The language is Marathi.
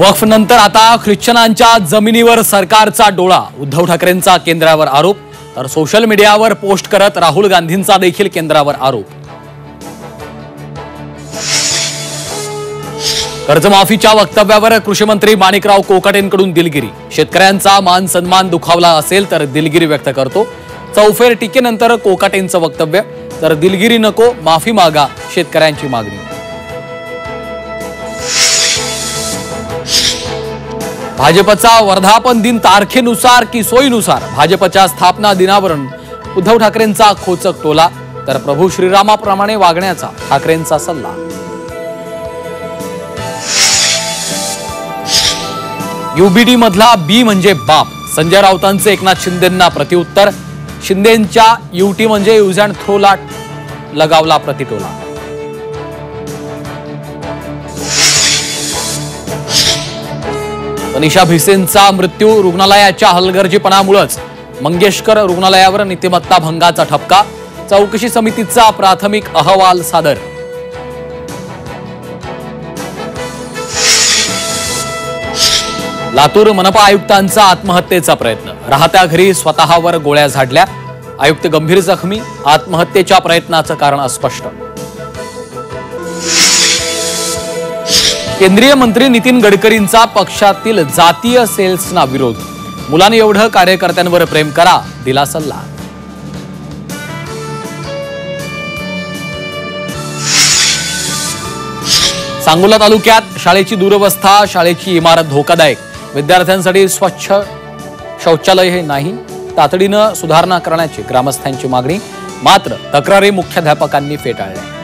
वक्फ नंतर आता ख्रिश्चनांच्या जमिनीवर सरकारचा डोळा। उद्धव ठाकरेंचा केंद्रावर आरोप, तर सोशल मीडियावर पोस्ट करत राहुल गांधींचा देखील केंद्रावर आरोप। कर्जमाफीच्या वक्तव्यावर कृषी मंत्री माणिकराव कोकाटेंकडून दिलगिरी। शेतकऱ्यांचा मान सन्मान दुखावला असेल तर दिलगिरी व्यक्त करतो। चौफेर टीकेनंतर कोकाटेंचं वक्तव्य, तर दिलगिरी नको, माफी मागा, शेतकऱ्यांची मागणी। भाजपचा वर्धापन दिन तारखेनुसार की सोयीनुसार? भाजपच्या स्थापना दिनावरून उद्धव ठाकरेंचा खोचक टोला, तर प्रभू श्रीरामाप्रमाणे वागण्याचा ठाकरेंचा सल्ला। यूबीडी मधला बी म्हणजे बाप, संजय राऊतांचे एकनाथ शिंदेंना प्रतिउत्तर। शिंदेंच्या यूटी म्हणजे यूज अँड थ्रोला लगावला प्रतिटोला। तनिषा भिसेंचा मृत्यू रुग्णालयाच्या हलगर्जीपणामुळेच। मंगेशकर रुग्णालयावर नीतिमत्ता भंगाचा ठपका, चौकशी समितीचा प्राथमिक अहवाल सादर। लातूर मनपा आयुक्तांचा आत्महत्येचा प्रयत्न, राहत्या घरी स्वतःवर गोळ्या झाडल्या। आयुक्त गंभीर जखमी, आत्महत्येच्या प्रयत्नाचं कारण अस्पष्ट। केंद्रीय मंत्री नितीन गडकरींचा पक्षातील जातीय सेल्सना विरोध। मुलांनी एवढं कार्यकर्त्यांवर प्रेम करा, दिला सल्ला। सांगोला तालुक्यात शाळेची दुरवस्था, शाळेची इमारत धोकादायक। विद्यार्थ्यांसाठी स्वच्छ शौचालय हे नाही, तातडीनं सुधारणा करण्याची ग्रामस्थांची मागणी। मात्र तक्रारी मुख्याध्यापकांनी फेटाळल्या।